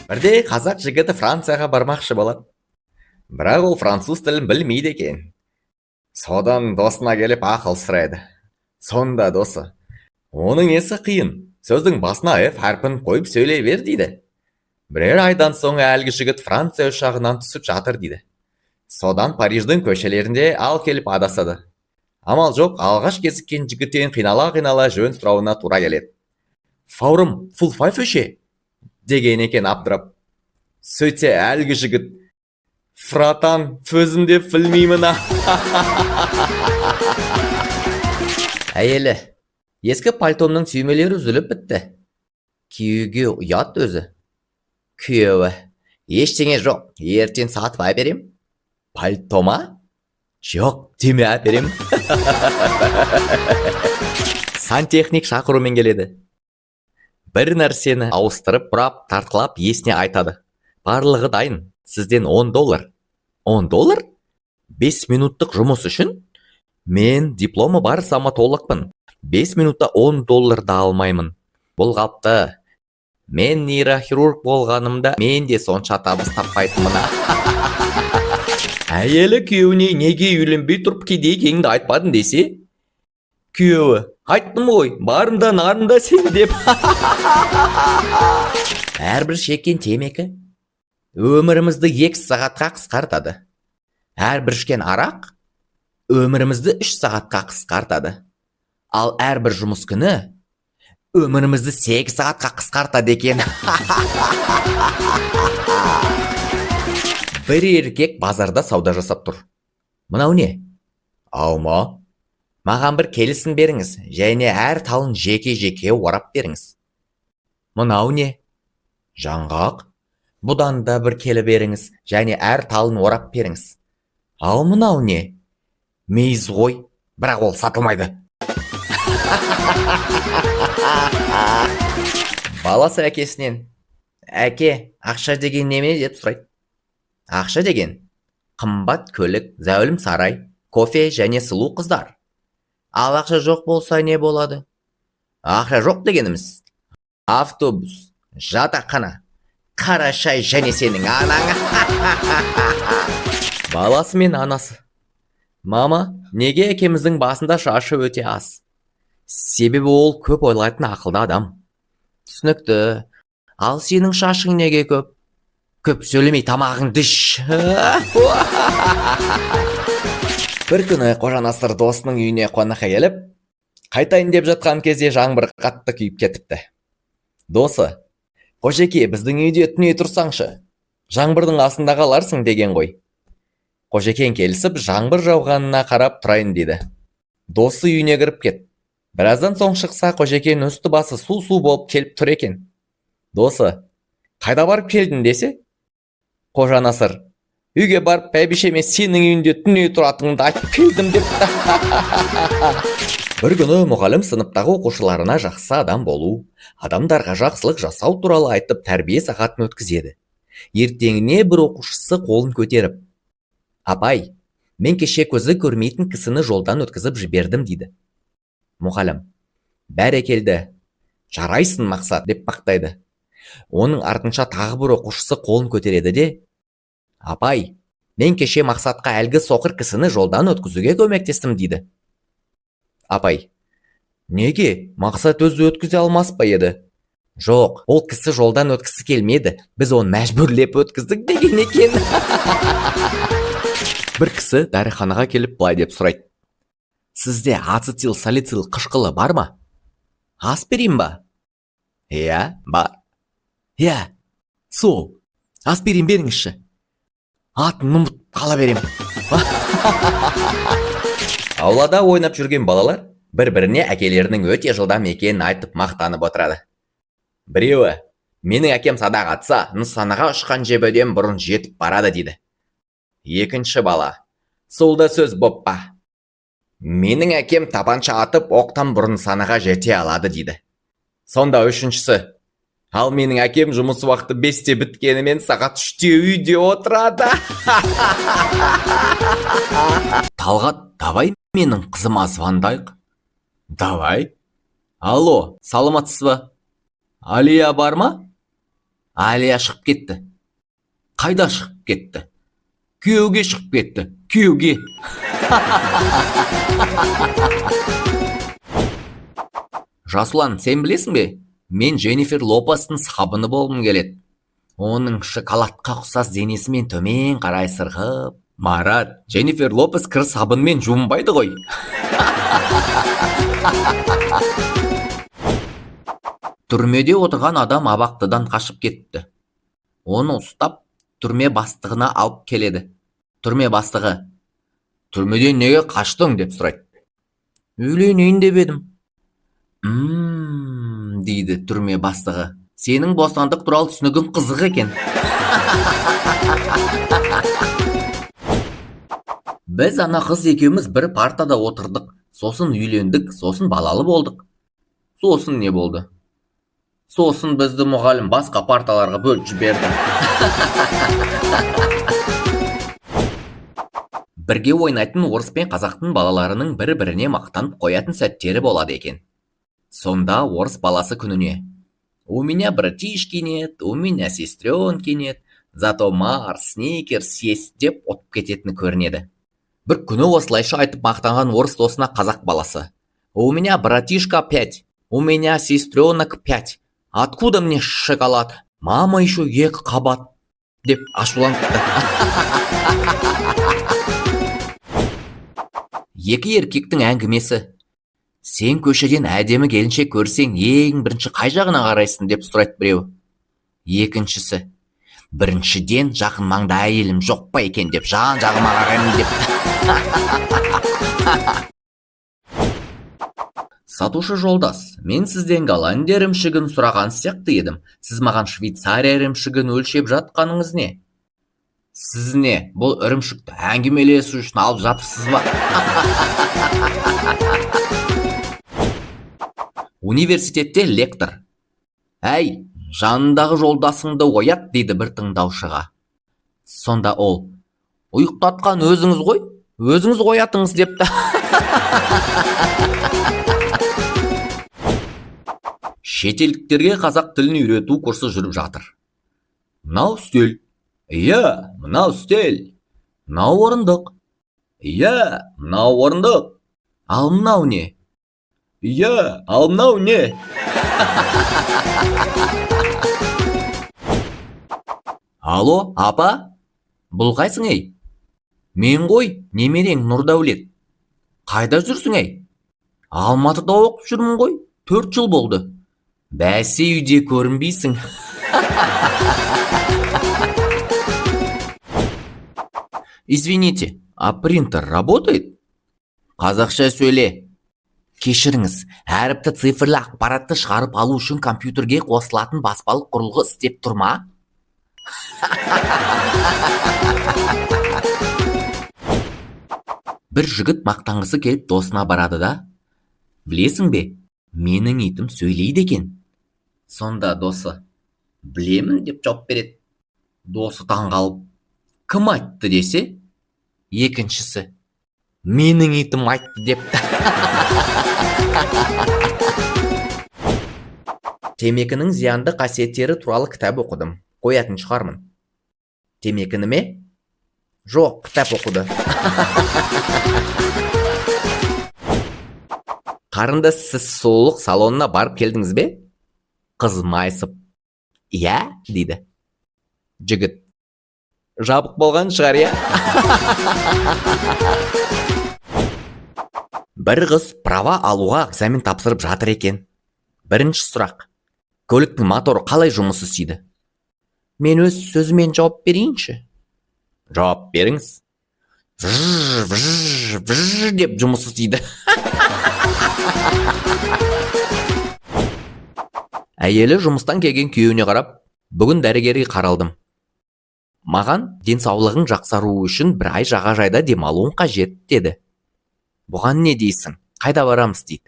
Бірде қазақ жігіті Францияға бармақшы болады. Бірақ ол француз тілін білмейді екен. Содан досына келіп ақыл сұрайды. Сонда досы: оның несі қиын? Сөздің басына F әрпін қойып сөйлей бер дейді. Бірер айдан соң әлгі жігіт Франция ұшағынан түсіп жатыр дейді. Содан Париждің көшелерінде ал келіп адасады. Амал жоқ, алғаш кезіккен жігіттен қинала жөн сұрауына тура келеді. Фаурым, фул файф өше? Деген екен абдырап. Сөйтсе әлгі жігіт: фратан, фөзім деп білмеймін. Әйелі: ескі пальтомның түймелері үзіліп бітті. Күйеуге ұят өзі. Күйеуі: ештеңе жоқ, ертең сатып әперем. Пальтома? Жоқ, түйме әперем. Сантехник шақырумен келеді. Бір нәрсені ауыстырып, бұрап, тартқылап есіне айтады. Барлығы дайын, сізден $10. $10? 5 минуттық жұмыс үшін? Мен дипломы бар стоматологпын. 5 минутта $10 да алмаймын. Бұл қапты. Мен нейрохирург болғанымда мен де сонша табыс таппайтынмын. Әйелі күйеуіне неге үйленбей тұрып кедей екеніңді айтпадың десе? Күйеуі: айттым ғой, барымда нарымда сен деп. Әрбір шеккен темекі өмірімізді 2 сағатқа қысқартады. Әрбір ішкен арақ өмірімізді 3 сағатқа қысқартады. Ал әрбір жұмыс күні өмірімізді 8 сағатқа қысқартады екен. Бір еркек базарда сауда жасап тұр. Мынау не? Алма. Маған бір келісін беріңіз, және әр талын жеке-жеке орап беріңіз. Мынау не? Жаңғақ. Бұдан да бір келі беріңіз, және әр талын орап беріңіз. Ал мынау не? Мейіз ғой, бірақ ол сатылмайды. Баласы әкесінен: әке, ақша деген неме деп сұрайды. Ақша деген қымбат көлік, зәулім сарай, кофе және сұлу қыздар. Ал ақша жоқ болса не болады? Ақша жоқ дегеніміз автобус, жатақхана, қара шай және сенің анаң. Баласы мен анасы: мама, неге әкеміздің басында шашы өте аз? Себебі ол көп ойлайтын ақылды адам. Түсінікті. Ал сенің шашың неге көп? Көп сөйлемей тамағыңды іш. Бір күні Қожанасыр досының үйіне қонаққа келіп, қайтайын деп жатқан кезде жаңбыр қатты күйіп кетіпті. Досы: Қожеке, біздің үйде түней тұрсаңшы, жаңбырдың астында қаларсың деген ғой. Қожекең келісіп, жаңбыр жауғанына қарап тұрайын дейді. Досы үйіне кіріп кет. Біраздан соң шықса, Қожекең үсті басы су болып келіп тұр екен. Досы: қайда барып келдің десе? Қожанасыр: үйге барып бәйбішеме сенің үйінде түней тұратыныңды айтып келдім деп. Бір күні мұғалім сыныптағы оқушыларына жақсы адам болу, адамдарға жақсылық жасау туралы айтып тәрбие сағатын өткізеді. Ертеңіне бір оқушысы қолын көтеріп: апай, мен кеше көзі көрмейтін кісіні жолдан өткізіп жібердім дейді. Мұғалім: бәрекелді, жарайсың Мақсат деп бақтайды. Оның артынша тағы бір оқушысы қолын көтереді де: апай, мен кеше Мақсатқа әлгі соқыр кісіні жолдан өткізуге көмектестім дейді. Апай: неге? Мақсат өзі өткізе алмас па еді? Жоқ, ол кісі жолдан өткісі келмеді, біз оны мәжбүрлеп өткіздік деген екен. Бір кісі дәріханаға келіп былай деп сұрайды: сізде ацетил салицил қышқылы бар ма? Аспирин ба? Иә, бар. Иә, сол, аспирин беріңізші. Атын ұмытып қала берем. Аулада ойнап жүрген балалар бір-біріне әкелерінің өте жылдам екенін айтып мақтанып отырады. Біреуі: менің әкем садақ атса, нысанаға ұшқан жебеден бұрын жетіп барады дейді. Екінші бала: сол да сөз боп па? Менің әкем тапанша атып, оқтан бұрын нысанаға жете алады дейді. Сонда үшіншісі: ал менің әкем жұмыс уақыты 5-те біткенімен сағат 3-те үйде отырады. Талғат, давай менің қызыма звондайық. Давай. Алло, саламатсыз ба? Алия бар ма? Алия шығып кетті. Қайда шығып кетті? Күйеуге шығып кетті. Күйеуге. Жасұлан, сен білесің бе? Мен Дженнифер Лопестің сабыны болғым келеді. Оның шоколадқа ұқсас денесімен төмен қарай сырғып. Марат, Дженнифер Лопес кір сабынмен жуынбайды ғой. Түрмеде отырған адам абақтыдан қашып кетті. Оны ұстап, түрме бастығына алып келеді. Түрме бастығы: түрмеден неге қаштың деп сұрайды. Үйленейін деп едім. Дейді түрме бастығы. Сенің бостандық туралы түсінігің қызық екен. Біз ана қыз екеуміз бір партада отырдық. Сосын үйлендік, сосын балалы болдық. Сосын не болды? Сосын бізді мұғалім басқа парталарға бөліп жіберді. Бірге ойнайтын орыс пен қазақтың балаларының бір-біріне мақтанып қоятын сәттері болады екен. Сонда орыс баласы күніне: у меня братишки нет, у меня сестренки нет, зато Марс, Сникерс есть деп отып кететіні көрінеді. Бір күні осылайша айтып мақтанған орыс досына қазақ баласы: у меня братишка 5, у меня сестренок 5, откуда мне шоколад, мама еще 2 қабат деп ашуланыпты. Екі еркектің әңгімесі: сен көшеден әдемі келіншек көрсең, ең бірінші қай жағына қарайсың деп сұрайды біреу. Екіншісі: біріншіден жақын маңда әйелім жоқ па екен деп жан жағыма қараймын деп. Сатушы жолдас, мен сізден Голландия ірімшігін сұраған сияқты едім. Сіз маған Швейцария ірімшігін өлшеп жатқаныңыз не? Сіз не, бұл ірімшікті әңгімелесу үшін алып жатырсыз ба? Университетте лектор: әй, жанындағы жолдасыңды оят, дейді бір тыңдаушыға. Сонда ол: ұйықтатқан өзіңіз ғой, өзіңіз оятыңыз депті. Шетелдіктерге қазақ тілін үйрету курсы жүріп жатыр. Мынау үстел. Иә, мынау үстел. Мынау орындық. Иә, мынау орындық. Ал мынау не? Иә, ал мынау не? Алло, апа? Бұл қайсың ей? Мен ғой, немерең Нұрдәулет. Қайда жүрсің ей? Алматыда оқып жүрмін ғой, 4 жыл болды. Бәсе, үйде көрінбейсің. Извините, а принтер работает? Қазақша сөйле. Кешіріңіз, әріпті цифрлы ақпаратты шығарып алу үшін компьютерге қосылатын баспалық құрылғы істеп тұр ма? Бір жігіт мақтанғысы келіп досына барады да: білесің бе, менің итім сөйлейді екен. Сонда досы: білемін деп жауап береді. Досы таңғалып: кім айтты десе, екіншісі: менің итім айтты депті. Темекінің зиянды қасиеттері туралы кітап оқыдым. Қоятын шығармын. Темекіні ме? Жоқ, кітап оқуды. Қарындас, сіз сұлулық салонына барып келдіңіз бе? Қыз майысып: иә, дейді. Жігіт: жабық болған шығар, иә? Бір қыз права алуға экзамен тапсырып жатыр екен. Бірінші сұрақ: көліктің моторы қалай жұмыс істейді? Мен өз сөзімен жауап берейінші. Жауап беріңіз. Деп жұмыс істейді. Әйелі жұмыстан келген күйеуіне қарап: бүгін дәрігерге қаралдым. Маған денсаулығың жақсаруы үшін 1 ай жағажайда демалуың қажет, деді. Бұған не дейсің? Қайда барамыз, дейді.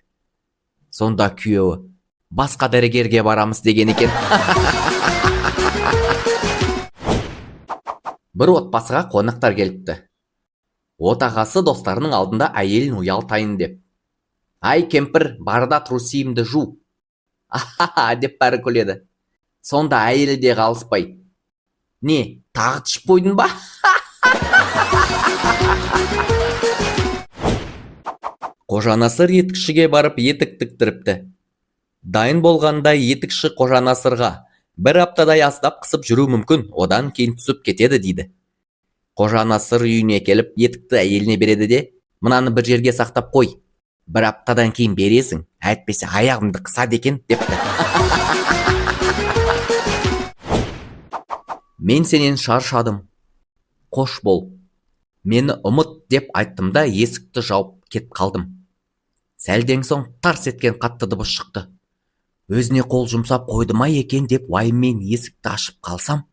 Сонда күйеуі: басқа дәрігерге барамыз деген екен. Бір отбасыға қонақтар келіпті. Отағасы достарының алдында әйелін ұялтайын деп: ай кемпір, барда трусиімді жу. Ахаха деп бәрі күледі. Сонда әйелі де қалыспай: не, тағы тышып қойдың ба? Қожанасыр етікшіге барып етік тіктіріпті. Дайын болғанда етікші Қожанасырға: бір аптадай аздап қысып жүру мүмкін, одан кейін түсіп кетеді дейді. Қожанасыр үйіне келіп етікті әйеліне береді де: мынаны бір жерге сақтап қой, бір аптадан кейін бересің, әйтпесе аяғымды қысады екен депті. Мен сенен шаршадым, қош бол, мені ұмыт деп айттым да есікті жауып кет қалдым. Сәлден соң тарс еткен қатты дыбыс шықты. Өзіне қол жұмсап қойды ма екен деп уайыммен есікті ашып қалсам,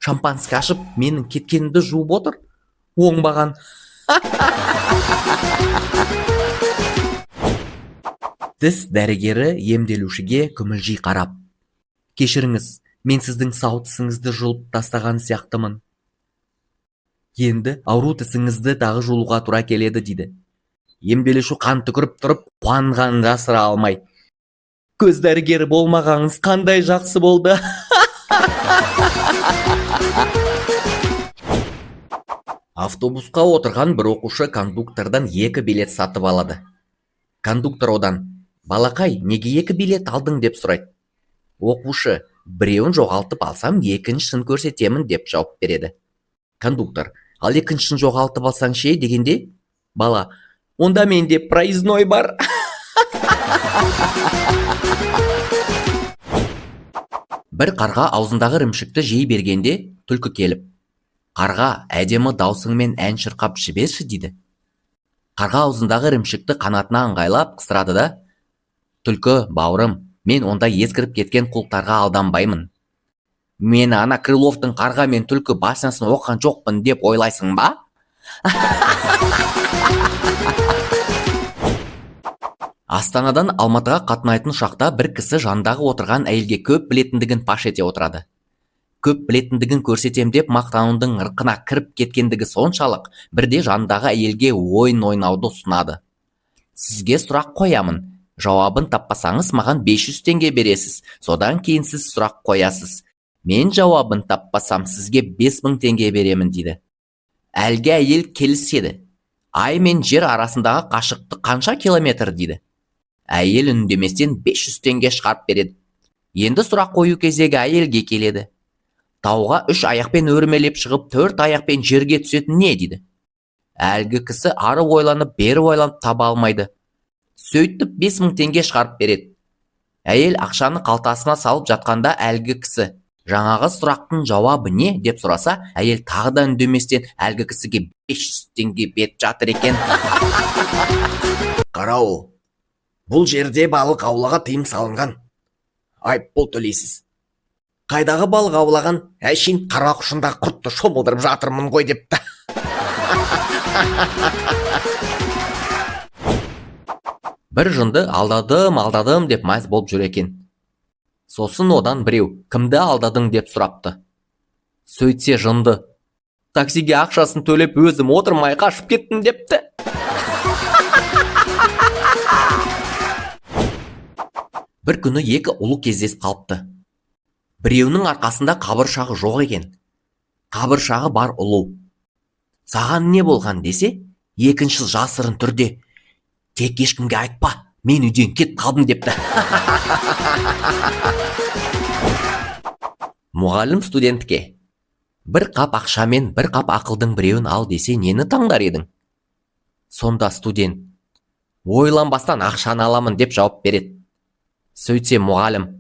шампанский ашып менің кеткенімді жуып отыр. Оңбаған. Тіс дәрігері емделушіге күмілжи қарап: кешіріңіз, мен сіздің сау тісіңізді жұлып тастаған сияқтымын. Енді ауру тісіңізді тағы жұлуға тура келеді дейді. Емделуші қан түкіріп тұрып, қуанғанын жасыра алмай: көз дәрігері болмағаныңыз қандай жақсы болды. Автобусқа отырған бір оқушы кондуктордан 2 билет сатып алады. Кондуктор одан: балақай, неге 2 билет алдың деп сұрайды. Оқушы: біреуін жоғалтып алсам, екіншісін көрсетемін деп жауап береді. Кондуктор: ал екіншісін жоғалтып алсаң ше дегенде, бала: онда менде проездной бар. Бір қарға аузындағы ірімшікті жей бергенде, түлкі келіп: қарға, әдемі даусыңмен ән шырқап жіберші дейді. Қарға аузындағы ірімшікті қанатына ыңғайлап қыстырады да: түлкі, бауырым, мен онда ескіріп кеткен құлықтарға алданбаймын. Мені ана Крыловтың қарға мен түлкі баснасын оққан жоқпын деп ойлайсың ба? Астанадан Алматыға қатынайтын ұшақта бір кісі жандағы отырған әйелге көп білетіндігін паш ете отырады. Көп білетіндігін көрсетем деп мақтанудың ырқына кіріп кеткендігі соншалық, бірде жандағы әйелге ойын ойнауды ұсынады. Сізге сұрақ қоямын, жауабын таппасаңыз маған 500 теңге бересіз, содан кейін сіз сұрақ қоясыз. Мен жауабын таппасам сізге 5000 теңге беремін дейді. Әлгі әйел келіседі. Ай мен жер арасындағы қашықтық қанша километр дейді. Әйел үндеместен 500 теңге шығарып береді. Енді сұрақ қою кезегі әйелге келеді. Тауға 3 аяқпен өрмелеп шығып, 4 аяқпен жерге түсетін не дейді. Әлгі кісі ары ойланып, бері ойланып таба алмайды. Сөйтіп 5000 теңге шығарып береді. Әйел ақшаны қалтасына салып жатқанда әлгі кісі: жаңағы сұрақтың жауабы не деп сұраса, әйел тағы да үндеместен әлгі кісіге 500 теңге беріп жатыр екен. Қарау, бұл жерде балық аулаға тыйым салынған. Айыппұл төлейсіз. Қайдағы балық аулаған? Әшейін қара құшында құртты шомылдырып жатырмын ғой депті. Бір жынды алдадым деп мәз болып жүр екен. Сосын одан біреу: кімді алдадың деп сұрапты. Сөйтсе жынды: таксиге ақшасын төлеп өзім отырмай қашып кеттім депті. Бір күні 2 ұлы кездесіп қалыпты. Біреуінің арқасында қабыршағы жоқ екен. Қабыршағы бар ұлу. Саған не болған десе, екінші жасырын түрде: тек ешкімге айтпа, мен үйден кетіп қалдым депті. Мұғалім студентке: бір қап ақша мен бір қап ақылдың біреуін ал десе, нені таңдар едің? Сонда студент: ойланбастан ақшаны аламын деп жауап береді. Сөйтсе мұғалім: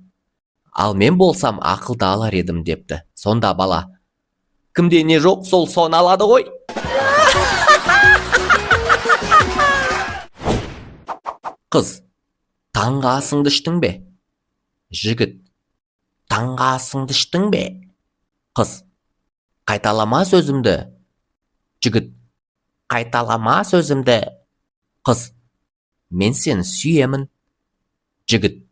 ал мен болсам ақылды алар едім депті. Сонда бала: кімде не жоқ, сол соны алады ғой. Қыз: таңғы асыңды іштің бе? Жігіт: таңғы асыңды іштің бе? Қыз: қайталама сөзімді. Жігіт: қайталама сөзімді. Қыз: мен сені сүйемін. Жігіт: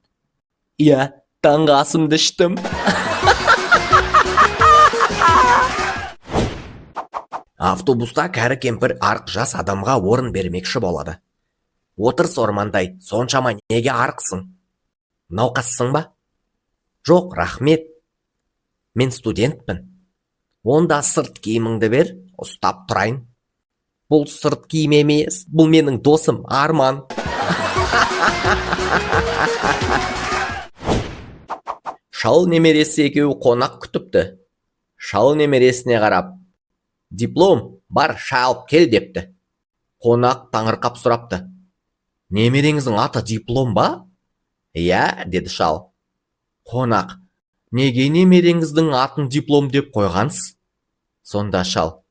иә, таңғы асымды іштім. Автобуста кәрі кемпір арық жас адамға орын бермекші болады. Отырыс ормандай, соншама неге арықсың? Науқассың ба? Жоқ, рахмет. Мен студентпін. Онда сырт киіміңді бер, ұстап тұрайын. Бұл сырт киім емес, бұл менің досым Арман. Шал немересі екеуі қонақ күтіпті. Шал немересіне қарап, диплом бар, шай алып кел депті. Қонақ таңырқап сұрапты. Немереңіздің аты диплом ба? Иә, деді шал. Қонақ, неге немереңіздің атын диплом деп қойғансыз? Сонда шал,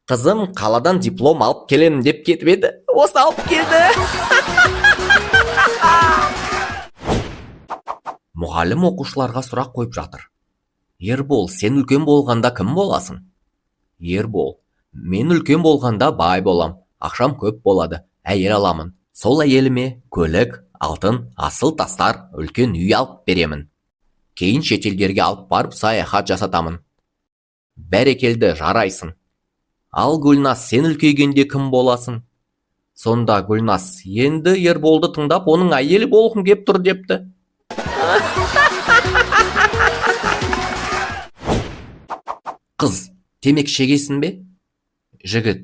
қызым қаладан диплом алып келемін деп кетіп еді, осы алып келді. Мұғалім оқушыларға сұрақ қойып жатыр. Ербол, сен үлкен болғанда кім боласың? Ербол, мен үлкен болғанда бай болам, ақшам көп болады, әйел аламын. Сол әйеліме көлік, алтын, асыл тастар, үлкен үй алып беремін. Кейін шетелдерге алып барып саяхат жасатамын. Бәрекелді, жарайсың. Ал Гүлназ, сен үлкейгенде кім боласың? Сонда Гүлназ, енді Ерболды тыңдап, оның әйелі болғым кеп тұр депті. Қыз, темекі шегесің бе? Жігіт,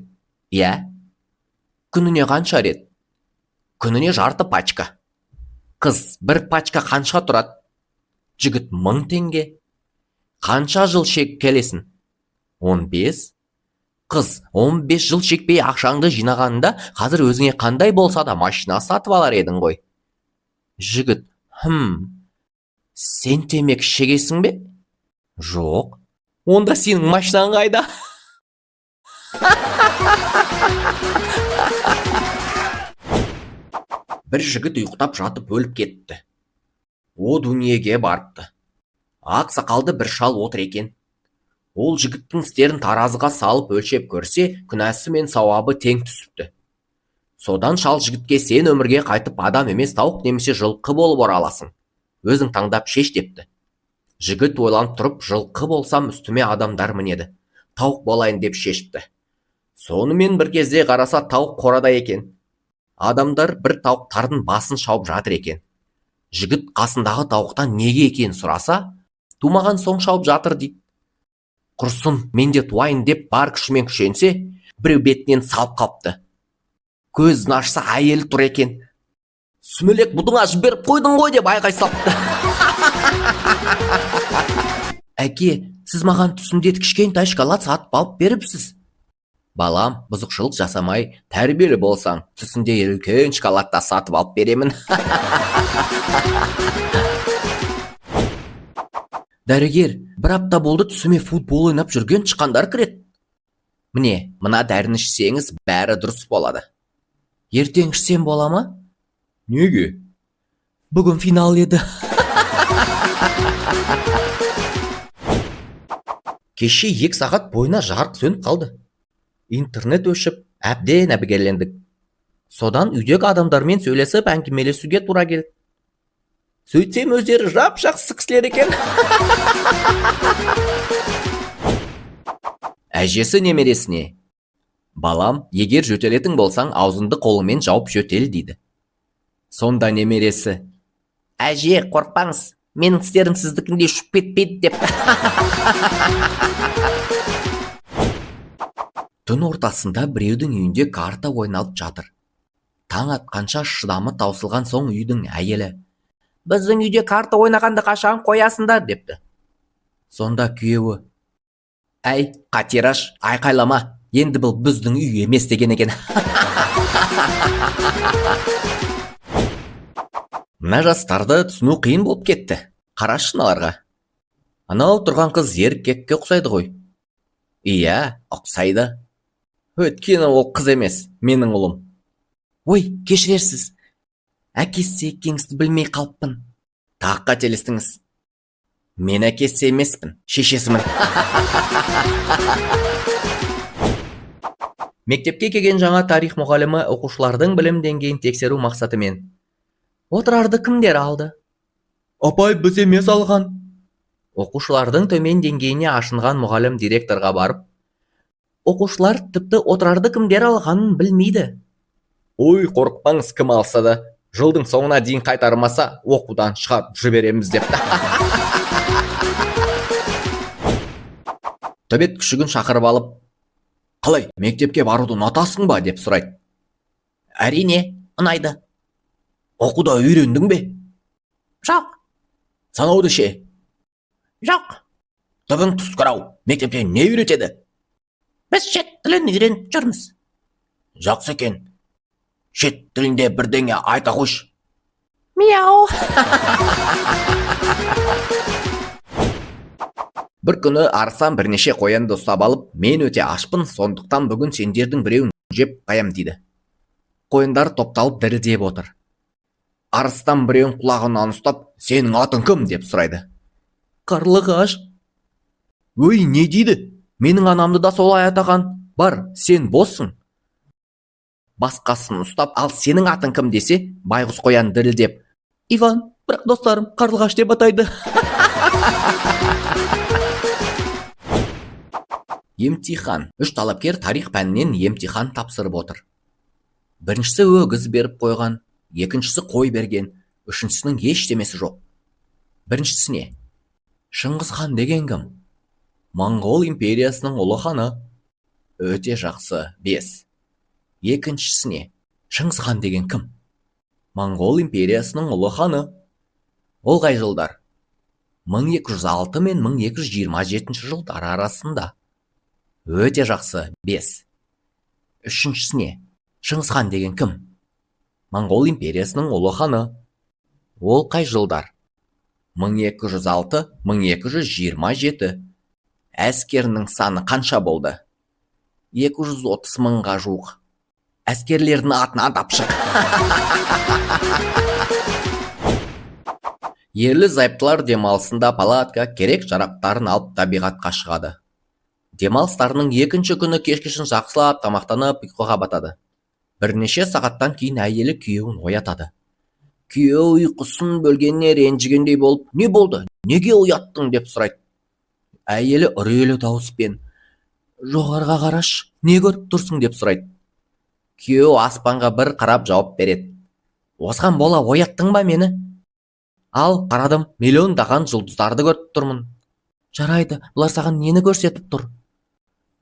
иә. Күніне қанша рет? Күніне жарты пачка. Қыз, бір пачка қанша тұрады? Жігіт, 1000 теңге. Қанша жыл шек келесің? 15. Қыз, 15 жыл шекпей ақшаңды жинағанда, қазір өзіңе қандай болса да машина сатып алар едің ғой. Жігіт, сен темекі шегесің бе? Жоқ. Онда сенің машинаң қайда? Бір жігіт ұйықтап жатып өліп кетті. О дүниеге барыпты. Ақ сақалды бір шал отыр екен. Ол жігіттің істерін таразыға салып өлшеп көрсе, күнәсі мен сауабы тең түсіпті. Содан шал жігітке, сен өмірге қайтып адам емес тауық немесе жылқы болып ораласың. Өзің таңдап шеш депті. Жігіт ойланып тұрып, жылқы болсам үстіме адамдар мінеді. Тауық болайын деп шешіпті. Сонымен бір кезде қараса тауық қорада екен. Адамдар бір тауықтардың басын шауып жатыр екен. Жігіт қасындағы тауықтан неге екенін сұраса, тумаған соң шауып жатыр дейді. Құрсын, мен де туайын деп бар күшімен күшенсе, біреу бетінен салып қапты. Көзін ашса, әйелі тұр екен. Сүмелек, бұдыңа жіберіп қойдың ғой деп айғай салыпты. Әке, сіз маған түсімде кішкентай шоколад сатып алып беріпсіз. Балам, бұзықшылық жасамай, тәрбиелі болсаң, түсінде үлкен шоколадта сатып алып беремін. Дәрігер, бір апта болды түсіме футбол ойнап жүрген шыққандар кіреді. Міне, мына дәріні ішсеңіз, бәрі дұрыс болады. Ертең ішсем бола ма? Неге? Бүгін финал еді. Кеше 2 сағат бойына жарық сөніп қалды. Интернет өшіп, әбден әбігерлендік. Содан үйдегі адамдармен сөйлесіп әңгімелесуге тура келді. Сөйтсем өздері жап-жақсы кісілер екен. Әжесі немересіне, балам, егер жөтелетін болсаң, аузыңды қолымен жауып жөтел дейді. Сонда немересі, әже, қорқпаңыз, менің істерім сіздікіндей ұшып кетпейді деп. Түн ортасында біреудің үйінде карта ойналып жатыр. Таң атқанша шыдамы таусылған соң үйдің әйелі, біздің үйде карта ойнағанды қашан қоясыңдар депті. Сонда күйеуі, әй, қатираш, айқайлама, енді бұл біздің үй емес деген екен. Мына жастарды түсіну қиын болып кетті. Қарашы мыналарға. Анау тұрған қыз еркекке ұқсайды ғой. Иә, ұқсайды. Өйткені ол қыз емес, менің ұлым. Ой, кешірерсіз. Әкесі екеніңізді білмей қалыппын. Тағы қателестіңіз. Мен әкесі емеспін, шешесімін. Мектепке келген жаңа тарих мұғалімі оқушылардың білім деңгейін тексеру мақсатымен. Отырарды кімдер алды? Апай, біз емес алған. Оқушылардың төмен деңгейіне ашынған мұғалім директорға барып, оқушылар тіпті отырарды кімдер алғанын білмейді. Ой, қорықпаңыз, кім алса да, жылдың соңына дейін қайтармаса, оқудан шығарып жібереміз депті. төбет күшігін шақырып алып, қалай, мектепке баруды ұнатасың ба деп сұрайды. Әрине, ұнайды. Оқуда үйрендің бе? Жоқ. Санауды ше? Жоқ. Түбің тұскырау, мектепте не үйретеді? Біз шет тілін үйреніп жүрміз. Жақсы екен. Шет тілінде бірдеңе айта қойшы. Мяу. Бір күні арыстан бірнеше қоянды ұстап алып, мен өте ашпын, сондықтан бүгін сендердің біреуін жеп қаям дейді. Қояндар топталып дірілдеп отыр. Арыстан біреуін құлағынан ұстап, сенің атың кім деп сұрайды. Қарлығаш. Өй, не дейді? Менің анамды да солай атаған. Бар, сен боссың. Басқасын ұстап, ал сенің атың кім десе, байғұс қоян дірілдеп, Иван, бірақ достарым қарлығаш деп атайды. Емтихан. 3 талапкер тарих пәнінен емтихан тапсырып отыр. Біріншісі өгіз беріп қойған, екіншісі қой берген, үшіншісінің ештемесі жоқ. Біріншісіне, Шыңғыс хан деген кім? Моңғол империясының ұлы ханы. Өте жақсы, 5. Екіншісіне, Шыңғыс хан деген кім? Моңғол империясының ұлы ханы. Ол қай жылдар? 1206 мен 1227 жылдар арасында. Өте жақсы, 5. Үшіншісіне, Шыңғыс хан деген кім? Моңғол империясының ұлы ханы. Ол қай жылдар? 1206-1227. Әскерінің саны қанша болды? 230 мыңға жуық. Әскерлердің атына тапшық. Ерлі зайыптылар демалысында палатка керек жарақтарын алып табиғатқа шығады. Демалыстарының екінші күні кешкісін жақсылап тамақтанып ұйқыға батады. Бірнеше сағаттан кейін әйелі күйеуін оятады. Күйеу ұйқысын бөлгеніне ренжігендей болып, не болды? Неге ояттың деп сұрайды. Әйелі үрейлі дауыспен, жоғарға қараш, не көріп тұрсың деп сұрайды. Күйеу аспанға бір қарап жауап береді. Осыған бола ояттың ба мені? Ал, қарадым, миллиондаған жұлдыздарды көріп тұрмын. Жарайды, бұлар саған нені көрсетіп тұр?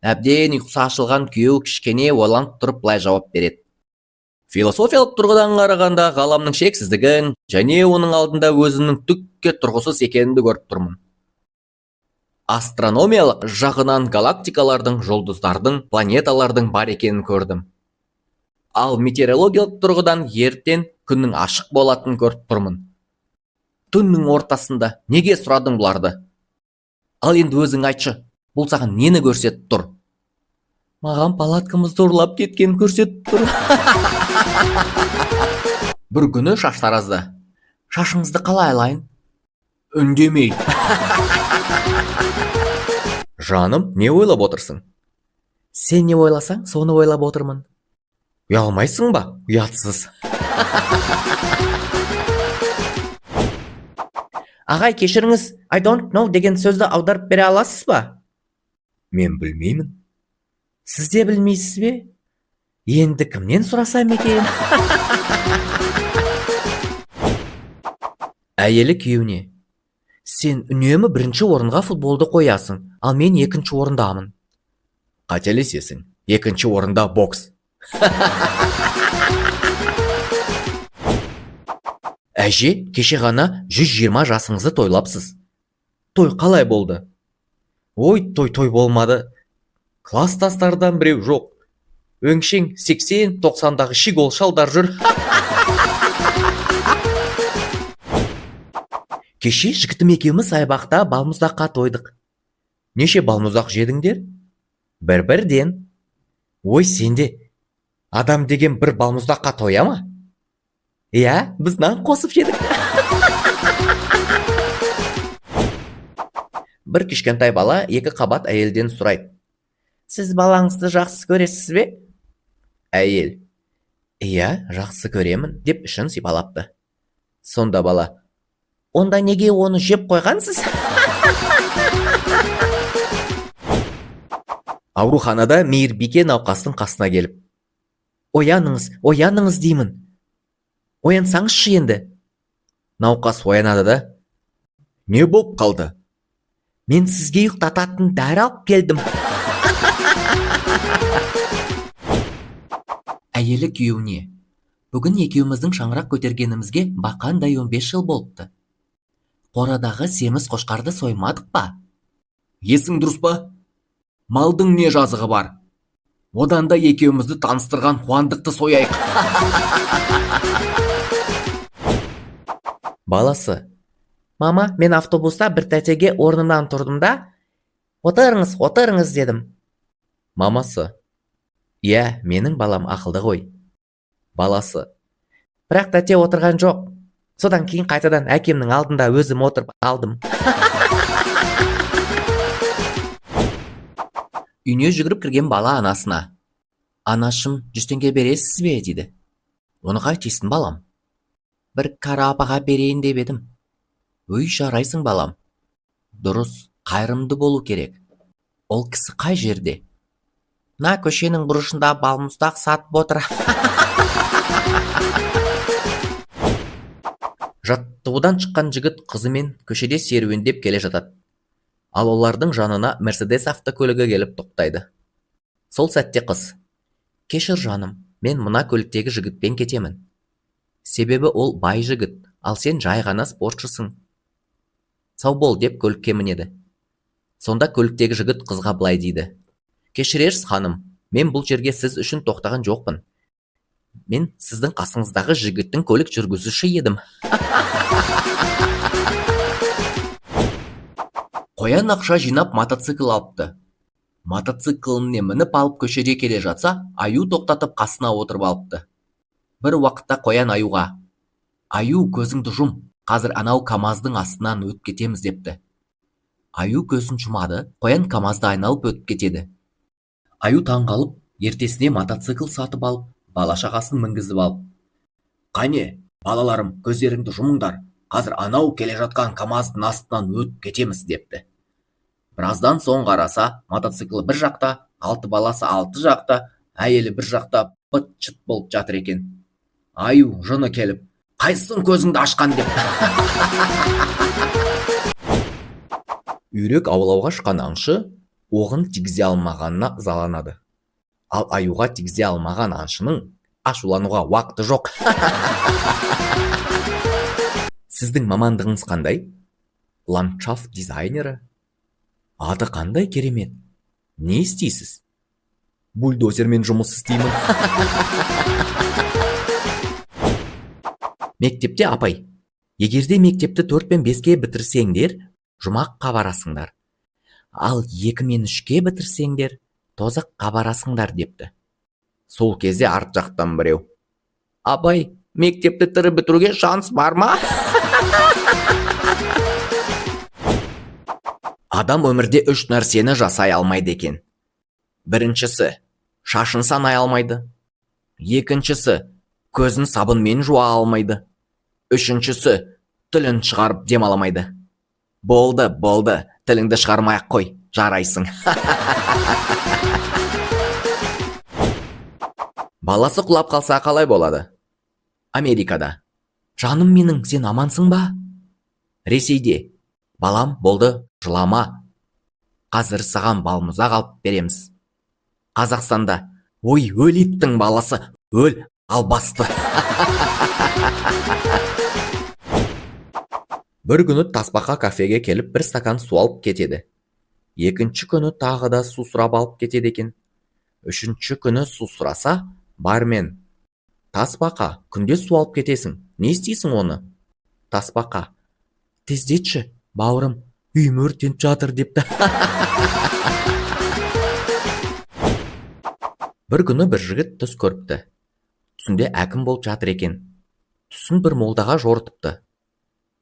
Әбден ұйқысы ашылған күйеу кішкене ойланып тұрып былай жауап береді. Философиялық тұрғыдан қарағанда ғаламның шексіздігін және оның алдында өзінің түкке тұрғысыз екенімді көріп тұрмын. Астрономиялық жағынан галактикалардың, жұлдыздардың, планеталардың бар екенін көрдім. Ал метеорологиялық тұрғыдан ертең күннің ашық болатынын көріп тұрмын. Түннің ортасында неге сұрадың бұларды? Ал енді өзің айтшы, бұл саған нені көрсетіп тұр? Маған палаткамызды ұрлап кеткен көрсетіп тұр. Бір күні шаштаразды. Шашыңызды қалай алайын? Үндемей. Жаным, не ойлап отырсың? Сен не ойласаң, соны ойлап отырмын. Ұялмайсың ба? Ұятсыз. Ағай, кешіріңіз, I don't know деген сөзді аударып бере аласыз ба? Мен білмеймін. Сіз де білмейсіз бе? Енді кімнен сұрасам екен? Әйелі күйеуіне. Сен үнемі бірінші орынға футболды қоясың, ал мен екінші орындамын. Қателесесің, екінші орында бокс. Әже, кеше ғана 120 жасыңызды тойлапсыз. Той қалай болды? Ой, той болмады. Класстастардан біреу жоқ. Өңшең 80-90-дағы шигол шалдар жүр. Кеше жігітім екеуміз саябақта балмұздаққа тойдық. Неше балмұздақ жедіңдер? Бірден. Ой, сенде адам деген бір балмұздаққа тоя ма? Иә, біз нан қосып жедік. Бір кішкентай бала екі қабат әйелден сұрайды. Сіз балаңызды жақсы көресіз бе? Әйел. Иә, жақсы көремін деп ішін сипалапты. Сонда бала. Онда неге оны жеп қойғансыз? Ауруханада мейірбике науқастың қасына келіп. Ояныңыз деймін. Оянсаңызшы енді. Науқас оянады да. Не болып қалды? Мен сізге ұйықтататын дәрі алып келдім. Әйелі күйеуіне: бүгін екеуміздің шаңырақ көтергенімізге бақандай 15 жыл болыпты. Қорадағы семіз қошқарды соймадық па? Есің дұрыс па? Малдың не жазығы бар? Одан да екеумізді таныстырған қуандықты сояйық. Баласы: мама, мен автобуста бір тәтеге орнымнан тұрдым да, отырыңыз, отырыңыз дедім. Мамасы: иә, менің балам ақылды ғой. Баласы: бірақ тәте отырған жоқ. Содан кейін қайтадан әкемнің алдында өзім отырып алдым. Үйіне жүгіріп кірген бала анасына: анашым, 100 теңге бересіз бе дейді. Оны қайтесің балам? Бір кәрі апаға берейін деп едім. Өй, жарайсың балам. Дұрыс, қайырымды болу керек. Ол кісі қай жерде? На көшенің бұрышында балмұздақ сатып отыр. Жаттығудан шыққан жігіт қызымен көшеде серуендеп келе жатады. Ал олардың жанына Мерседес автокөлігі келіп тоқтайды. Сол сәтте қыз: кешір жаным, мен мына көліктегі жігітпен кетемін. Себебі ол бай жігіт, ал сен жай ғана спортшысың. Сау бол деп көлікке мінеді. Сонда көліктегі жігіт қызға былай дейді: кешірерсіз ханым, мен бұл жерге сіз үшін тоқтаған жоқпын. Мен сіздің қасыңыздағы жігіттің көлік жүргізуші едім. Қоян ақша жинап мотоцикл алыпты. Мотоцикліне мініп алып көшеде келе жатса, аю тоқтатып қасына отырып алыпты. Бір уақытта қоян аюға: аю, көзіңді жұм, қазір анау КамАЗдың астынан өтіп кетеміз депті. Аю көзін жұмады, қоян КамАЗды айналып өтіп кетеді. Аю таңғалып, ертесіне мотоцикл сатып алып, бала-шағасын мінгізіп алып: қане, балаларым, көздеріңді жұмыңдар, қазір анау келе жатқан КамАЗдың астынан өтіп кетеміз депті. Біраздан соң қараса, мотоциклі бір жақта, 6 баласы 6 жақта, әйелі бір жақта быт-шыт болып жатыр екен. Аю жыны келіп: қайсың көзіңді ашқан деп. Үйрек аулауға шыққан аңшы оғын тигізе алмағанына ызаланады. Ал аюға тигізе алмаған аңшының ашулануға уақыты жоқ. Сіздің мамандығыңыз қандай? Ландшафт дизайнері. Аты қандай керемет. Не істейсіз? Бульдозермен жұмыс істеймін. Мектепте апай: егерде мектепті 4 пен 5-ке бітірсеңдер, жұмаққа барасыңдар. Ал 2 мен 3-ке бітірсеңдер, тозаққа барасыңдар депті. Сол кезде арт жақтан біреу: апай, мектепті тірі бітіруге шанс бар ма? Адам өмірде 3 нәрсені жасай алмайды екен. Біріншісі, шашын санай алмайды. Екіншісі, көзін сабынмен жуа алмайды. Үшіншісі, тілін шығарып демаламайды. Болды, тіліңді шығармай-ақ қой, жарайсың. Баласы құлап қалса қалай болады? Америкада: жаным менің, сен амансың ба? Ресейде: балам, болды, жылама. Қазір саған балмұздақ алып береміз. Қазақстанда: ой, өл иттің баласы, өл, албасты. Бір күні тасбақа кафеге келіп бір стакан су алып кетеді. Екінші күні тағы да су сұрап алып кетеді екен. Үшінші күні су сұраса, бармен: тасбақа, күнде су алып кетесің, не істейсің оны? Тасбақа: тездетші, бауырым, үйім өртеніп жатыр депті. Бір күні бір жігіт түс көріпті. Түсінде әкім болып жатыр екен. Түсін бір молдаға жорытыпты.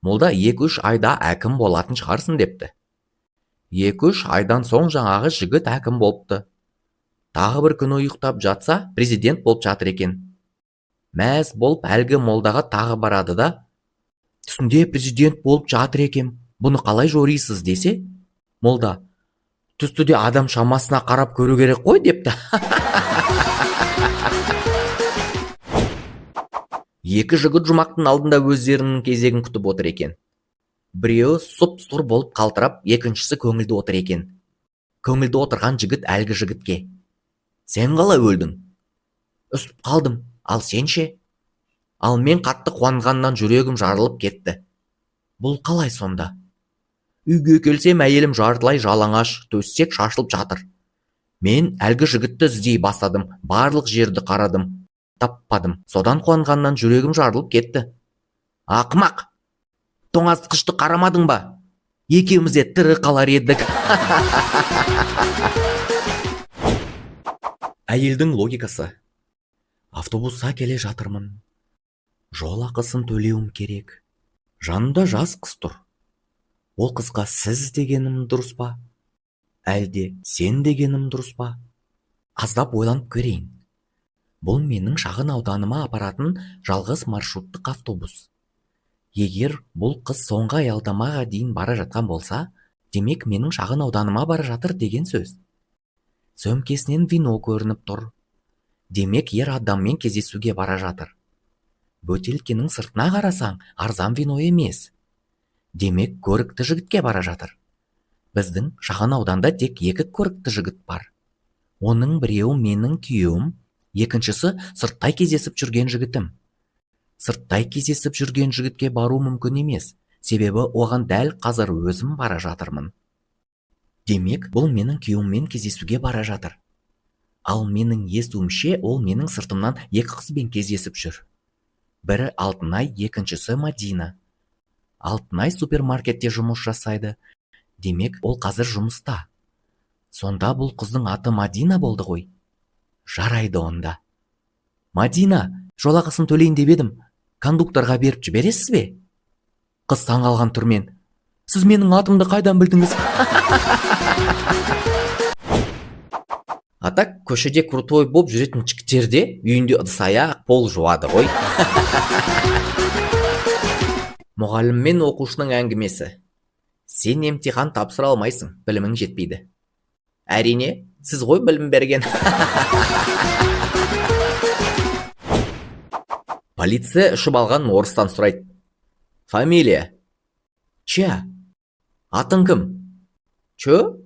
Молда 2-3 айда әкім болатын шығарсын депті. 2-3 айдан соң жаңағы жігіт әкім болыпты. Тағы бір күні ұйықтап жатса, президент болып жатыр екен. Мәз болып әлгі молдаға тағы барады да: түсінде президент болып жатыр екен, бұны қалай жорисыз десе, молда: түсті де адам шамасына қарап көру керек қой депті. Екі жігіт жұмақтың алдында өздерінің кезегін күтіп отыр екен. Біреуі сұп-сұр болып қалтырап, екіншісі көңілді отыр екен. Көңілді отырған жігіт әлгі жігітке: сен қалай өлдің? Үсіп қалдым, ал сен ше? Ал мен қатты қуанғаннан жүрегім жарылып кетті. Бұл қалай сонда? Үйге келсем, әйелім жартылай жалаңаш, төсек шашылып жатыр. Мен әлгі жігітті іздей бастадым, барлық жерді қарадым, таппадым. Содан қуанғаннан жүрегім жарылып кетті. Ақымақ, тоңазытқышты қарамадың ба? Екеуміз де тірі қалар едік. Әйелдің логикасы: автобусқа келе жатырмын, жол ақысын төлеуім керек. Жанымда жас қыз тұр. Ол қызға сіз дегенім дұрыс па, әлде сен дегенім дұрыс па? Аздап ойланып көрейін. Бұл менің шағын ауданыма апаратын жалғыз маршруттық автобус. Егер бұл қыз соңғы аялдамаға дейін бара жатқан болса, демек менің шағын ауданыма бара жатыр деген сөз. Сөмкесінен вино көрініп тұр. Демек ер адаммен кездесуге бара жатыр. Бөтелкенің сыртына қарасаң, арзан вино емес. Демек көрікті жігітке бара жатыр. Біздің шағын ауданда тек 2 көрікті жігіт бар. Оның біреуі менің күйеуім, екіншісі сырттай кездесіп жүрген жігітім. Сырттай кездесіп жүрген жігітке бару мүмкін емес, себебі оған дәл қазір өзім бара жатырмын. Демек, бұл менің күйеуіммен кездесуге бара жатыр. Ал менің естуімше, ол менің сыртымнан 2 қызбен кездесіп жүр. Бірі Алтынай, екіншісі Мадина. Алтынай супермаркетте жұмыс жасайды. Демек, ол қазір жұмыста. Сонда бұл қыздың аты Мадина болды ғой. Жарайды онда. Мадина, жол ақысын төлейін деп едім. Кондукторға беріп жібересіз бе? Қыз таңғалған түрмен: сіз менің атымды қайдан білдіңіз? Атак көшеде крутой боп жүретін жігіттерде үйінде ыдыс-аяқ пол жуады ғой. Мұғалім мен оқушының әңгімесі: сен емтихан тапсыра алмайсың, білімің жетпейді. Әрине, сіз ғой білім берген. Полиция ұшып алған орыстан сұрайды: фамилия? Ча. Атың кім? Чө?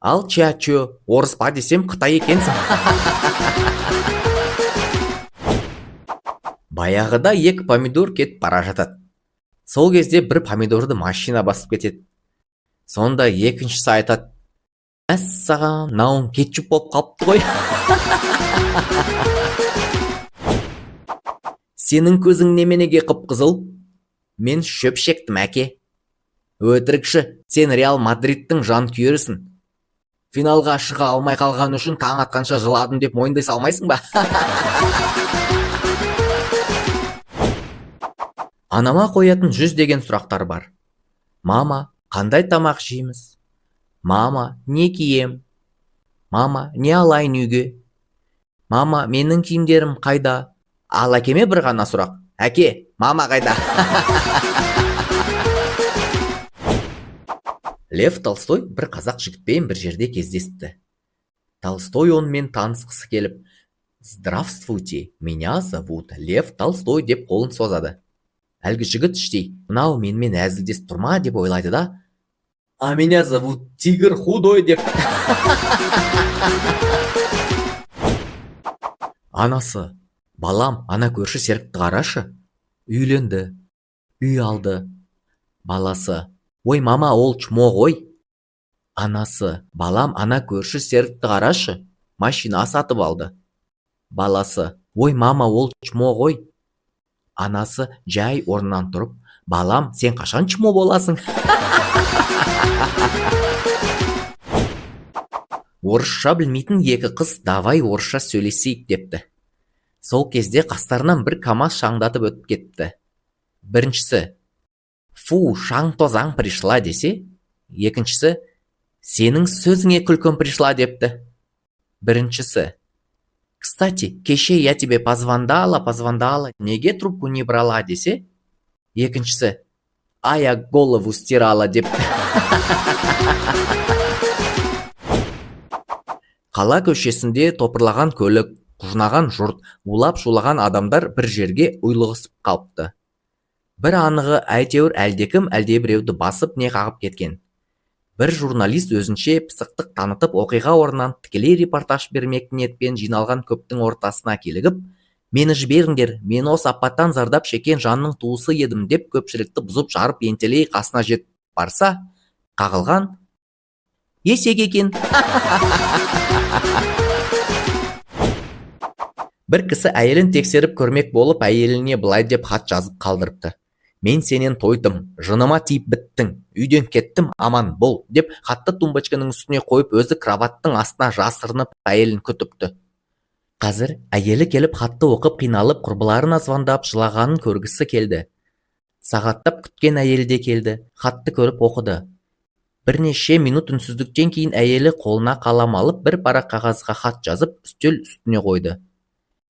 Ал ча чө, орыс па десем Қытай екенсің. Баяғыда 2 помидор кетіп бара жатады. Сол кезде бір помидорды машина басып кетеді. Сонда екіншісі айтады: мәссаған, мынауың кетчуп болып қалыпты ғой. Сенің көзің неменеге қып-қызыл? Мен шөп шектім, әке. Өтірікші, сен Реал Мадридтің жанкүйерісің. Финалға шыға алмай қалған үшін таң атқанша жыладым деп мойындай салмайсың ба? Анама қоятын 100 деген сұрақтар бар. Мама, қандай тамақ жейміз? Мама, не кием? Мама, не алайын үйге? Мама, менің киімдерім қайда? Ал әкеме бір ғана сұрақ: әке, мама қайда? Лев Толстой бір қазақ жігітпен бір жерде кездесті. Толстой онымен танысқысы келіп: здравствуйте, меня зовут Лев Толстой деп қолын созады. Әлгі жігіт іштей: мынау менімен әзілдесіп тұрма деп ойлайды да: а меня зовут Тигр Худой деп. Анасы: балам, ана көрші Серікті қарашы. Үйленді, үй алды. Баласы: ой мама, ол чмо ғой. Анасы: балам, ана көрші Серікті қарашы, машина сатып алды. Баласы: ой мама, ол чмо ғой. Анасы жай орнынан тұрып: балам, сен қашан чмо боласың? Орысша білмейтін 2 қыз давай орысша сөйлесейік депті. Сол кезде қастарынан бір КамАЗ шаңдатып өтіп кетті. Біріншісі: фу, шаң тозаң пришла десе, екіншісі: сенің сөзіңе күлкім пришла депті. Біріншісі: кстати, кеше я тебе позвондала, неге трубку не брала десе, екіншісі: а я голову стирала депті. Қала көшесінде топырлаған көлік, құжынаған жұрт, улап-шулаған адамдар бір жерге ұйлығысып қалыпты. бір анығы әйтеуір әлдекім әлдебіреуді басып не қағып кеткен. Бір журналист өзінше пысықтық танытып оқиға орнынан тікелей репортаж бермек ниетпен жиналған көптің ортасына келігіп, мені жіберіңдер, мен осы апаттан зардап шеккен жанның туысы едім деп көпшілікті бұзып жарып ентелей қасына жетіп барса, қағылған есек екен. Бір кісі әйелін тексеріп көрмек болып, әйеліне былай деп хат жазып қалдырыпты: мен сенен тойдым, жыныма тиіп біттің, үйден кеттім, аман бол, деп хатты тумбочканың үстіне қойып, өзі кроваттың астына жасырынып әйелін күтіпті. Қазір әйелі келіп хатты оқып қиналып, құрбыларына звондап жылағанын көргісі келді. Сағаттап күткен әйелі де келді, хатты көріп оқыды. Бірнеше минут үнсіздіктен кейін әйелі қолына қалам алып, бір парақ қағазға хат жазып, үстел үстіне қойды.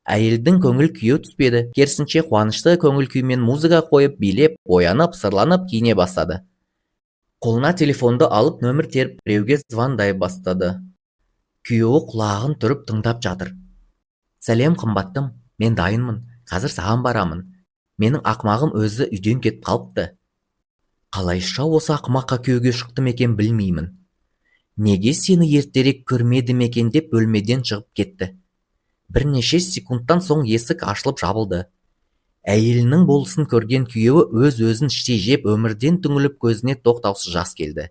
Әйелдің көңіл күйі түспеді, керісінше қуанышты көңіл күймен музыка қойып, билеп, оянып, сырланып киіне бастады. Қолына телефонды алып, нөмір теріп, біреуге звондай бастады. Күйеуі құлағын түріп тыңдап жатыр. Сәлем қымбаттым, мен дайынмын, қазір саған барамын. Менің ақымағым өзі үйден кетіп қалыпты. Қалайша осы ақымаққа күйеуге шықтым екен білмеймін. Неге сені ертерек көрмедім екен деп бөлмеден шығып кетті. Бірнеше секундтан соң есік ашылып жабылды. Әйелінің болысын көрген күйеуі өз-өзін іштей жеп, өмірден түңіліп, көзіне тоқтаусыз жас келді.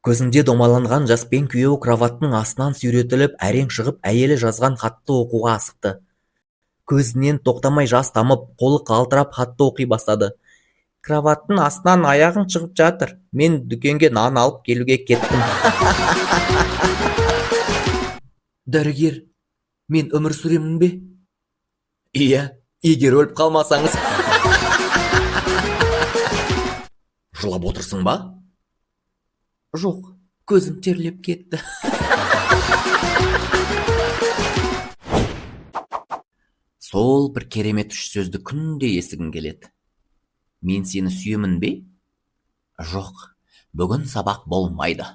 Көзінде домаланған жаспен күйеуі кроваттың астынан сүйретіліп, әрең шығып, әйелі жазған хатты оқуға асықты. Көзінен тоқтамай жас тамып, қолы қалтырап хатты оқи бастады. Кроваттың астынан аяғың шығып жатыр. Мен дүкенге нан алып келуге кеттім. Дәрігер, мен өмір сүремін бе? Иә, егер өліп қалмасаңыз. Жылап отырсың ба? Жоқ, көзім терлеп кетті. Сол бір керемет үш сөзді күнде естігім келеді. Мен сені сүйемін бе? Жоқ, бүгін сабақ болмайды.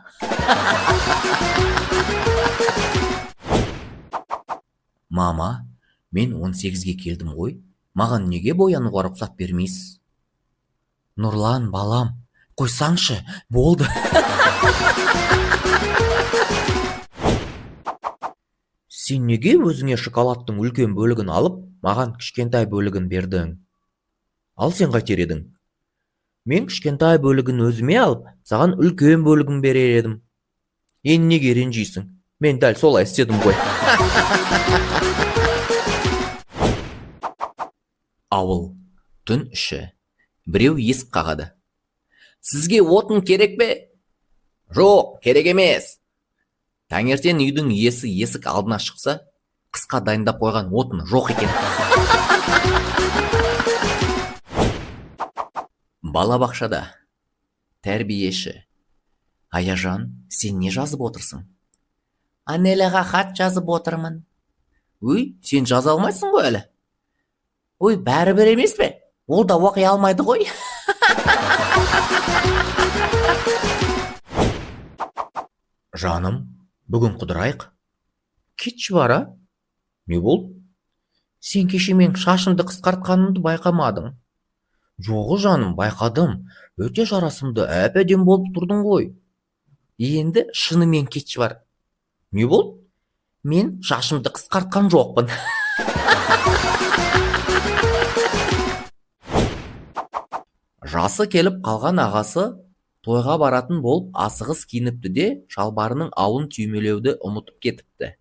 Мама, мен 18-ге келдім ғой, маған неге боянуға рұқсат бермейсіз? Нұрлан, балам, қойсаңшы, болды. Сен неге өзіңе шоколадтың үлкен бөлігін алып, маған кішкентай бөлігін бердің? Ал сен қайтер едің? Мен кішкентай бөлігін өзіме алып, саған үлкен бөлігін берер едім. Енді неге ренжисің? Мен дәл солай істедім ғой. Ауыл, түн іші. Біреу есік қағады. Сізге отын керек бе? Жоқ, керек емес. Таңертең үйдің иесі есік алдына шықса, қысқа дайындап қойған отын жоқ екен. Балабақшада. Тәрбиеші. Аяжан, сен не жазып отырсың? Анеляға хат жазып отырмын. Өй, сен жаза алмайсың ғой әлі? Ой, бәрібір емес пе? Ол да оқи алмайды ғой. Жаным, бүгін қыдырайық. Кетші бара? Не болды? Сен кеше мен шашымды қысқартқанымды байқамадың. Жоғы жаным, байқадым. Өте жарасымды, әп-әдемі болып тұрдың ғой. Енді шынымен кетші бар. Не болды? Мен шашымды қысқартқан жоқпын. Жасы келіп қалған ағасы тойға баратын болып асығыс киініпті де, шалбарының ауын түймелеуді ұмытып кетіпті.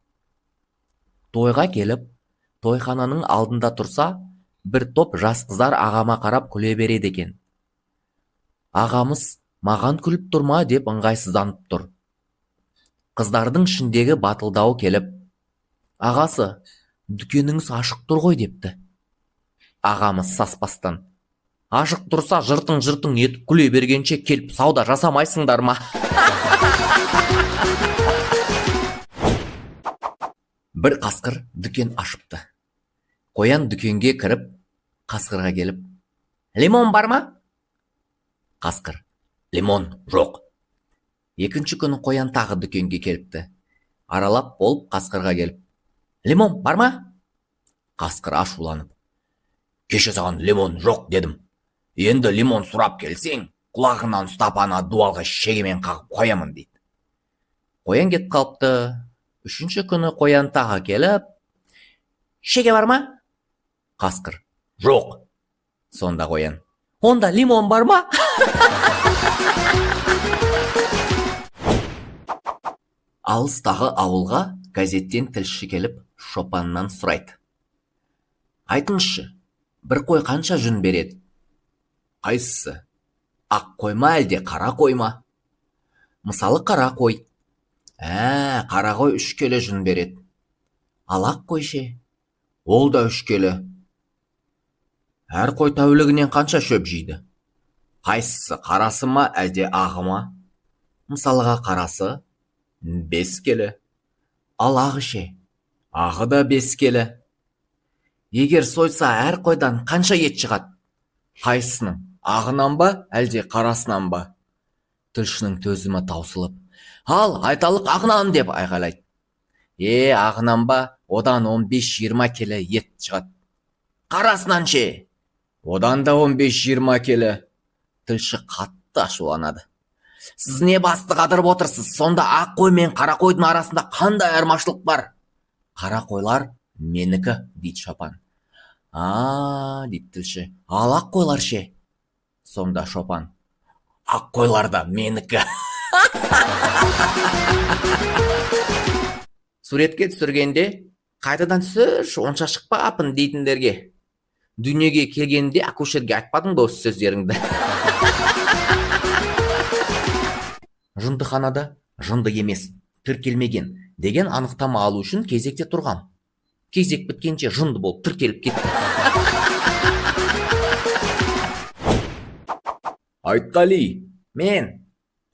Тойға келіп, тойхананың алдында тұрса, бір топ жас қыздар ағама қарап күле береді екен. Ағамыз маған күліп тұрма деп ыңғайсызданып тұр. Қыздардың ішіндегі батылдау келіп, ағасы, дүкеніңіз ашық тұр ғой депті. Ағамыз саспастан, ашық тұрса жыртың етіп күле бергенше келіп сауда жасамайсыңдар ма? Бір қасқыр дүкен ашыпты. Қоян дүкенге кіріп, қасқырға келіп, лимон бар ма? Қасқыр, лимон жоқ. Екінші күні қоян тағы дүкенге келіпті. Аралап болып қасқырға келіп, лимон бар ма? Қасқыр ашуланып, кеше саған лимон жоқ дедім. Енді лимон сұрап келсең, құлағынан ұстап ана дуалға шегемен қағып қоямын дейді. Қоян кетіп қалыпты. Үшінші күні қоян тағы келіп, шеге бар ма? Қасқыр: жоқ. Сонда қоян: онда лимон бар ма? Алыстағы ауылға газеттен тілші келіп, шопаннан сұрайды: айтыңызшы, бір қой қанша жүн береді? Қайсысы? Ақ қой ма әлде қара қой ма? Мысалы қара қой. Қара қой 3 келі жүн береді. Ал ақ қой ше? Ол да 3 келі. Әр қой тәулігінен қанша шөп жейді? Қайсысы, қарасы ма әлде ағы ма? Мысалға қарасы 5 келі. Ал ағы ше? Ағы да 5 келі. Егер сойса әр қойдан қанша ет шығады? Қайсының, ағынан ба әлде қарасынан ба? Тілшінің төзімі таусылып: ал айталық ағынан деп айғайлайды. Ағынан ба, одан 15-20 келі ет шығады. Қарасынан ше? Одан да 15-20 келі. Тілші қатты ашуланады: сіз не басты қадырып отырсыз? Сонда ақ қой мен қара қойдың арасында қандай айырмашылық бар? Қара қойлар менікі, дейді шопан. Дейді тілші. Ал ақ қойлар ше? Сонда шопан: ақ қойлар да менікі. Суретке түсіргенде, қайтадан түсірші, онша шықпапын дейтіндерге, дүниеге келгенде акушерге айтпадың ба осы сөздеріңді? Жындыханада жынды емес, тіркелмеген деген анықтама алу үшін кезекте тұрғам. Кезек біткенше жынды болып тіркеліп кетті. Айтқали: мен.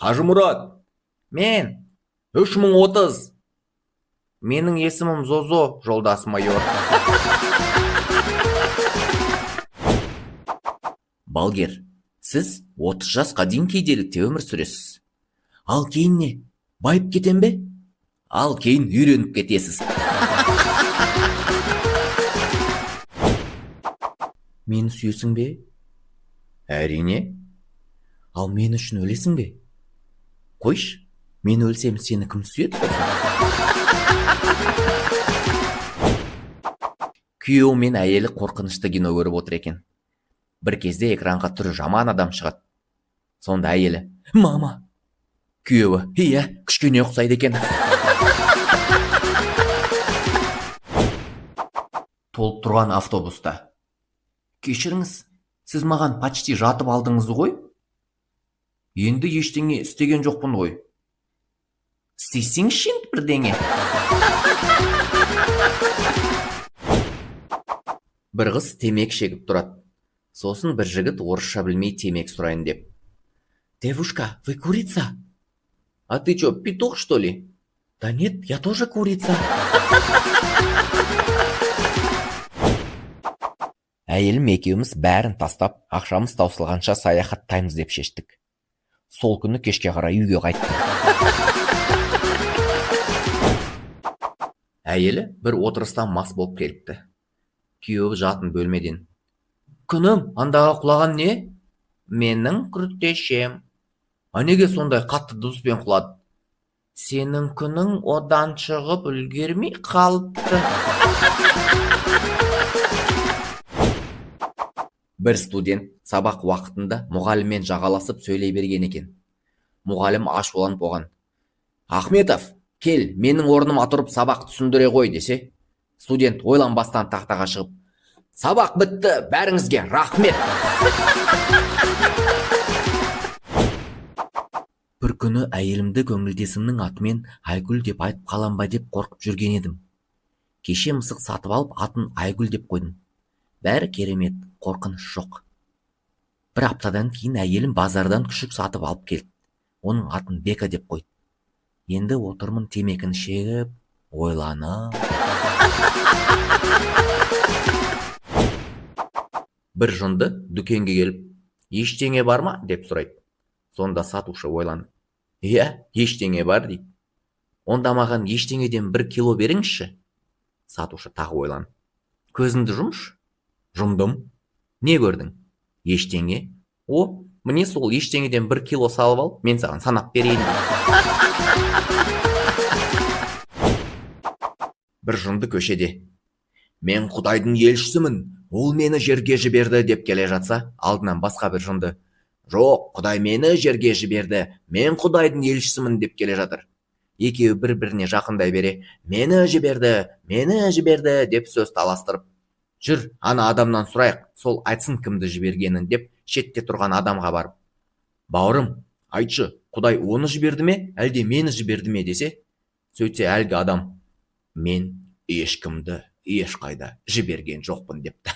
Қажымұрат: мен. 3030. Менің есімім Зозо, жолдас майор. Балгер, сіз 30 жасқа дейін кедейлікте өмір сүресіз. Ал кейін не? Байып кетем бе? Ал кейін үйреніп кетесіз. Мені сүйесің бе? Әрине. Ал мен үшін өлесің бе? Қойш, мен өлсем сені кім сүйеді? Күйеуі мен әйелі қорқынышты кино көріп отыр екен. Бір кезде экранға түрі жаман адам шығады. Сонда әйелі: мама. Күйеуі: кішкене ұқсайды екен. Толып тұрған автобуста: кешіріңіз, сіз маған почти жатып алдыңыз ғой? Енді ештеңе істеген жоқпын ғой. Істесеңізші енді бірдеңе. Бір қыз темекі шегіп тұрады. Сосын бір жігіт орысша білмей темекі сұрайын деп: девушка, вы курица? А ты что, петух, что ли? Да нет, я тоже курица. Әйелім екеуміз бәрін тастап, ақшамыз таусылғанша саяхаттаймыз деп шештік. Сол күні кешке қарай үйге қайттық. Әйелі бір отырыстан мас болып келіпті. Күйеуі жатын бөлмеден: күнім, андағы құлаған не? Менің күртешем. А неге сондай қатты дыбыспен құлады? Сенің күнің одан шығып үлгермей қалыпты. Бір студент сабақ уақытында мұғаліммен жағаласып сөйлей берген екен. Мұғалім ашуланып оған: Ахметов, кел, менің орныма тұрып сабақ түсіндіре ғой десе, студент ойланбастан тақтаға шығып: сабақ бітті, бәріңізге рахмет. Бір күні әйелімді көңілдесімнің атымен Айгүл деп айтып қалам ба деп қорқып жүрген едім. Кеше мысық сатып алып атын Айгүл деп қойдым. Бәрі керемет, қорқыныш жоқ. Бір аптадан кейін әйелім базардан күшік сатып алып келді. Оның атын Бека деп қойды. Енді отырмын темекіні шегіп, ойланып. Бір жынды дүкенге келіп: ештеңе бар ма деп сұрайды. Сонда сатушы ойланып: ештеңе бар дейді. Онда маған ештеңеден 1 кило беріңізші. Сатушы тағы ойланып: көзіңді жұмшы. Жұмдым. Не көрдің? Ештеңе? О, міне сол ештеңеден 1 кило салып ал, мен саған санап берейін. Бір жынды көшеде: мен Құдайдың елшісімін, ол мені жерге жіберді деп келе жатса, алдынан басқа бір жынды: жоқ, Құдай мені жерге жіберді, мен Құдайдың елшісімін деп келе жатыр. Екеуі бір-біріне жақындай бере, мені жіберді деп сөз таластырып, жүр, ана адамнан сұрайық, сол айтсын кімді жібергенін деп шетте тұрған адамға барып, бауырым, айтшы, Құдай оны жіберді ме, әлде мені жіберді ме десе, сөйтсе әлгі адам, мен ешкімді ешқайда жіберген жоқпын депті.